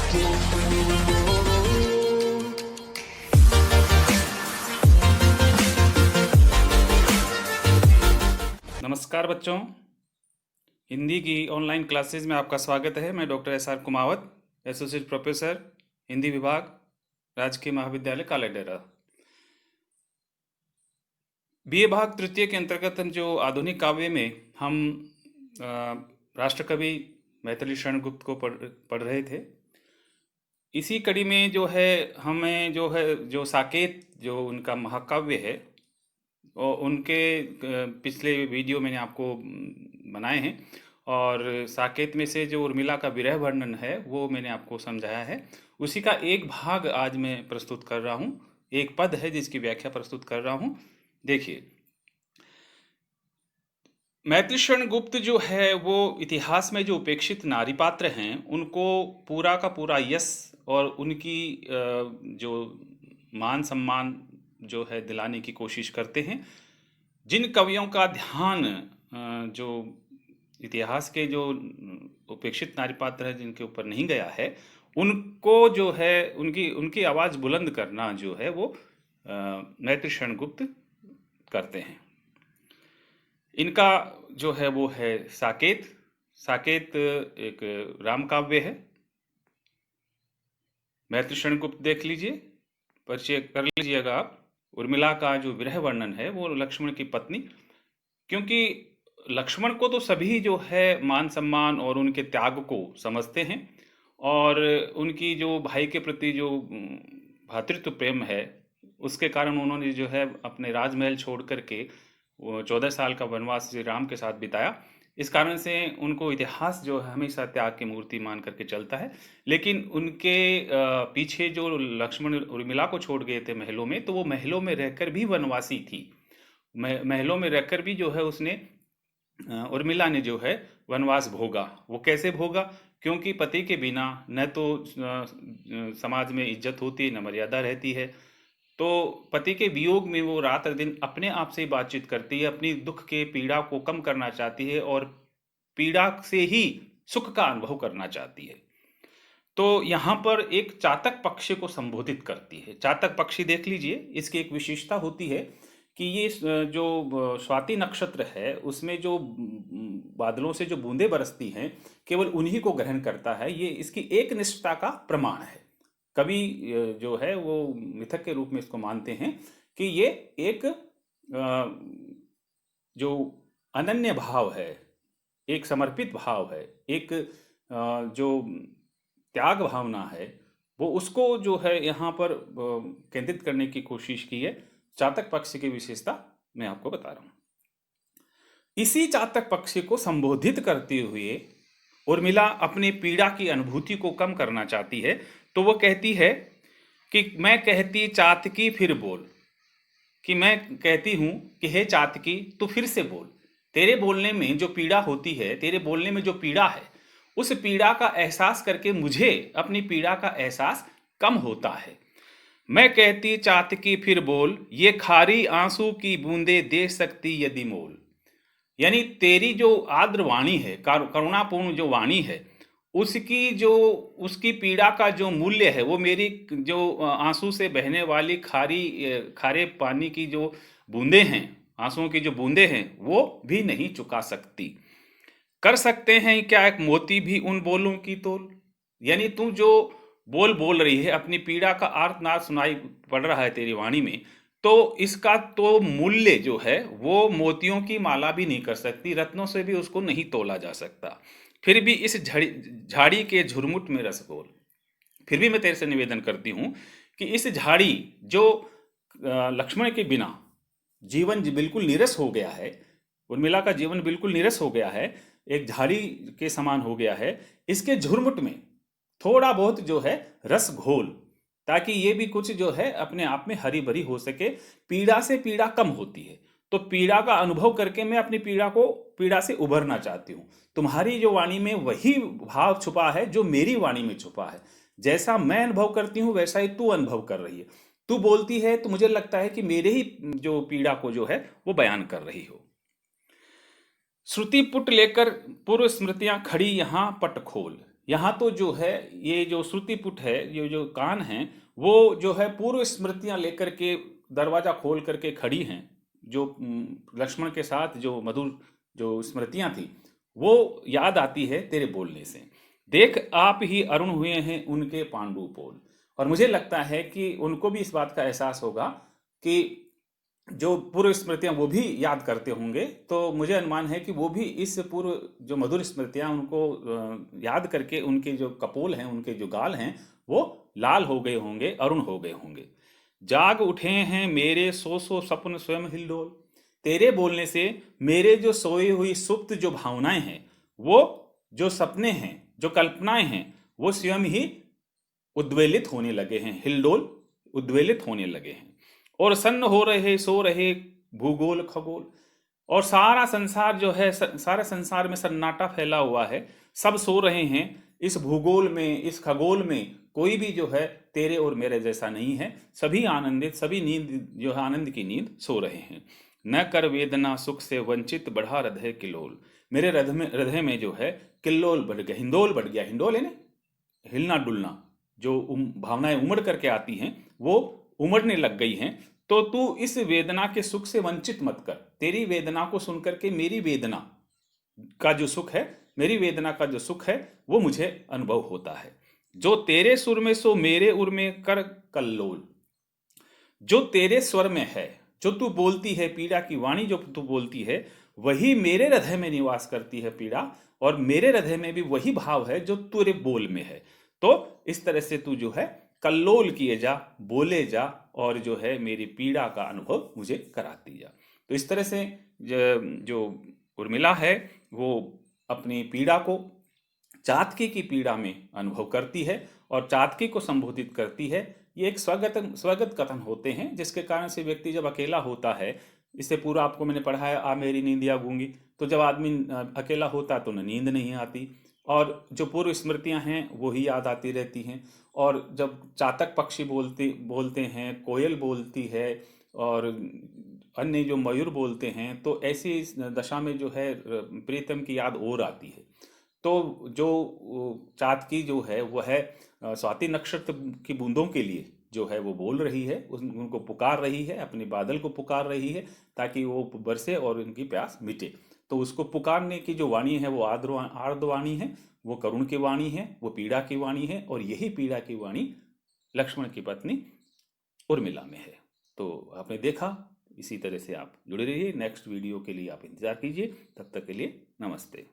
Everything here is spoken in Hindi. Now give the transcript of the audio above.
नमस्कार बच्चों, हिंदी की ऑनलाइन क्लासेस में आपका स्वागत है। मैं doctor S R Kumawat, associate professor, Hindi विभाग, राजकीय महाविद्यालय कालेडेरा। बीए भाग तृतीय के अंतर्गत हम जो आधुनिक काव्य में हम राष्ट्रकवि मैथिली शरण गुप्त को पढ़ रहे थे। इसी कड़ी में जो है हमें जो साकेत जो उनका महाकाव्य है और उनके पिछले वीडियो मैंने आपको बनाए हैं और साकेत में से जो उर्मिला का विरह वर्णन है वो मैंने आपको समझाया है। उसी का एक भाग आज मैं प्रस्तुत कर रहा हूँ, एक पद है जिसकी व्याख्या प्रस्तुत कर रहा हूँ। देखिए, मैथिली शरण गुप्त जो है वो इतिहास में जो उपेक्षित नारी पात्र हैं उनको पूरा का पूरा यश और उनकी जो मान सम्मान जो है दिलाने की कोशिश करते हैं। जिन कवियों का ध्यान जो इतिहास के जो उपेक्षित नारी पात्र है जिनके ऊपर नहीं गया है, उनको जो है उनकी उनकी आवाज़ बुलंद करना जो है वो मैथिली शरण गुप्त करते हैं। इनका जो है वो है साकेत। साकेत एक राम काव्य है। मैथिली शरण गुप्त देख लीजिए, परिचय कर लीजिएगा आप। उर्मिला का जो विरह वर्णन है वो लक्ष्मण की पत्नी, क्योंकि लक्ष्मण को तो सभी जो है मान सम्मान और उनके त्याग को समझते हैं और उनकी जो भाई के प्रति जो भ्रातृत्व प्रेम है उसके कारण उन्होंने जो है अपने राजमहल छोड़ करके वो 14 साल का वनवास श्री राम के साथ बिताया। इस कारण से उनको इतिहास जो है हमेशा त्याग की मूर्ति मान करके चलता है। लेकिन उनके पीछे जो लक्ष्मण उर्मिला को छोड़ गए थे महलों में, तो वो महलों में रहकर भी वनवासी थी। महलों में रहकर भी जो है उसने उर्मिला ने जो है वनवास भोगा। वो कैसे भोगा? क्योंकि पति के बिना न तो समाज में इज्जत होती, न मर्यादा रहती है। तो पति के वियोग में वो रात दिन अपने आप से बातचीत करती है, अपनी दुख के पीड़ा को कम करना चाहती है और पीड़ा से ही सुख का अनुभव करना चाहती है। तो यहाँ पर एक चातक पक्षी को संबोधित करती है। चातक पक्षी देख लीजिए, इसकी एक विशेषता होती है कि ये जो स्वाति नक्षत्र है उसमें जो बादलों से जो बूंदें बरसती हैं केवल उन्हीं को ग्रहण करता है। ये इसकी एक निष्ठता का प्रमाण है। कवि जो है वो मिथक के रूप में इसको मानते हैं कि ये एक जो अनन्य भाव है, एक समर्पित भाव है, एक जो त्याग भावना है, वो उसको जो है यहाँ पर केंद्रित करने की कोशिश की है। चातक पक्षी की विशेषता मैं आपको बता रहा हूँ। इसी चातक पक्षी को संबोधित करते हुए उर्मिला अपनी पीड़ा की अनुभूति को कम करना चाहती है। तो वो कहती है कि मैं कहती चातकी फिर बोल, कि मैं कहती हूँ कि हे चातकी तू फिर से बोल। तेरे बोलने में जो पीड़ा होती है, तेरे बोलने में जो पीड़ा है, उस पीड़ा का एहसास करके मुझे अपनी पीड़ा का एहसास कम होता है। मैं कहती चातकी फिर बोल, ये खारी आंसू की बूंदे दे सकती यदि मोल। यानी तेरी जो आर्द्र वाणी है, करुणापूर्ण जो वाणी है, उसकी पीड़ा का जो मूल्य है वो मेरी जो आंसू से बहने वाली खारे पानी की जो बूंदें हैं, आंसुओं की जो बूंदें हैं, वो भी नहीं चुका सकती। कर सकते हैं क्या एक मोती भी उन बोलों की तोल। यानी तू जो बोल रही है, अपनी पीड़ा का आर्तनाद सुनाई पड़ रहा है तेरी वाणी में, तो इसका तो मूल्य जो है वो मोतियों की माला भी नहीं कर सकती, रत्नों से भी उसको नहीं तोला जा सकता। फिर भी इस झाड़ी के झुरमुट में रस घोल। फिर भी मैं तेरे से निवेदन करती हूँ कि इस झाड़ी जो लक्ष्मण के बिना जीवन बिल्कुल नीरस हो गया है, उर्मिला का जीवन बिल्कुल नीरस हो गया है, एक झाड़ी के समान हो गया है, इसके झुरमुट में थोड़ा बहुत जो है रस घोल, ताकि ये भी कुछ जो है अपने आप में हरी भरी हो सके। पीड़ा से पीड़ा कम होती है, तो पीड़ा का अनुभव करके मैं अपनी पीड़ा से उभरना चाहती हूँ। तुम्हारी जो वाणी में वही भाव छुपा है जो मेरी वाणी में छुपा है। जैसा मैं अनुभव करती हूँ वैसा ही तू अनुभव कर रही है। तू बोलती है तो मुझे लगता है कि मेरे ही जो पीड़ा को जो है वो बयान कर रही हो। श्रुति पुट लेकर पूर्व स्मृतियां खड़ी यहाँ पट खोल। यहाँ तो जो है ये जो श्रुतिपुट है, ये जो कान हैं, वो जो है पूर्व स्मृतियां लेकर के दरवाजा खोल करके खड़ी हैं। जो लक्ष्मण के साथ जो मधुर जो स्मृतियां थी, वो याद आती है तेरे बोलने से। देख आप ही अरुण हुए हैं उनके पांडु पोल। और मुझे लगता है कि उनको भी इस बात का एहसास होगा कि जो पूर्व स्मृतियां वो भी याद करते होंगे, तो मुझे अनुमान है कि वो भी इस पूर्व जो मधुर स्मृतियां उनको याद करके उनके जो कपोल हैं, उनके जो गाल हैं, वो लाल हो गए होंगे, अरुण हो गए होंगे। जाग उठे हैं मेरे सो सो सपन स्वयं हिलडोल। तेरे बोलने से मेरे जो सोई हुई सुप्त जो भावनाएं हैं, वो जो सपने हैं, जो कल्पनाएं हैं, वो स्वयं ही उद्वेलित होने लगे हैं, हिलडोल उद्वेलित होने लगे हैं। और सन्न हो रहे सो रहे भूगोल खगोल। और सारा संसार जो है, सारे संसार में सन्नाटा फैला हुआ है, सब सो रहे हैं इस भूगोल में, इस खगोल में कोई भी जो है तेरे और मेरे जैसा नहीं है। सभी आनंदित, सभी नींद जो है आनंद की नींद सो रहे हैं। न कर वेदना सुख से वंचित बढ़ा हृदय किलोल। मेरे हृदय में जो है किल्लोल बढ़ गया, हिंडोल बढ़ गया। हिंडोल है ना, हिलना डुलना, जो भावनाएं उमड़ करके आती हैं वो उमड़ने लग गई हैं। तो तू इस वेदना के सुख से वंचित मत कर। तेरी वेदना को सुनकर के मेरी वेदना का जो सुख है, मेरी वेदना का जो सुख है, वो मुझे अनुभव होता है। जो तेरे सुर में सो मेरे उर में कर कल्लोल। जो तेरे स्वर में है, जो तू बोलती है, पीड़ा की वाणी जो तू बोलती है, वही मेरे हृदय में निवास करती है पीड़ा। और मेरे हृदय में भी वही भाव है जो तेरे बोल में है। तो इस तरह से तू जो है कल्लोल किए जा, बोले जा, और जो है मेरी पीड़ा का अनुभव मुझे कराती जा। तो इस तरह से जो उर्मिला है, वो अपनी पीड़ा को चातकी की पीड़ा में अनुभव करती है और चातकी को संबोधित करती है। ये एक स्वगत कथन होते हैं, जिसके कारण से व्यक्ति जब अकेला होता है, इससे पूरा आपको मैंने पढ़ाया, आ मेरी नींदिया गूंगी। तो जब आदमी अकेला होता तो न नींद नहीं आती, और जो पूर्व स्मृतियां हैं वो ही याद आती रहती हैं। और जब चातक पक्षी बोलते बोलते हैं, कोयल बोलती है, और अन्य जो मयूर बोलते हैं, तो ऐसी इस दशा में जो है प्रीतम की याद और आती है। तो जो चातकी जो है वो है स्वाति नक्षत्र की बूंदों के लिए जो है वो बोल रही है, उनको पुकार रही है, अपने बादल को पुकार रही है, ताकि वो बरसे और उनकी प्यास मिटे। तो उसको पुकारने की जो वाणी है वो आर्द्र वाणी है, वो करुण की वाणी है, वो पीड़ा की वाणी है। और यही पीड़ा की वाणी लक्ष्मण की पत्नी उर्मिला में है। तो आपने देखा, इसी तरह से आप जुड़े रहिए। नेक्स्ट वीडियो के लिए आप इंतजार कीजिए। तब तक के लिए नमस्ते।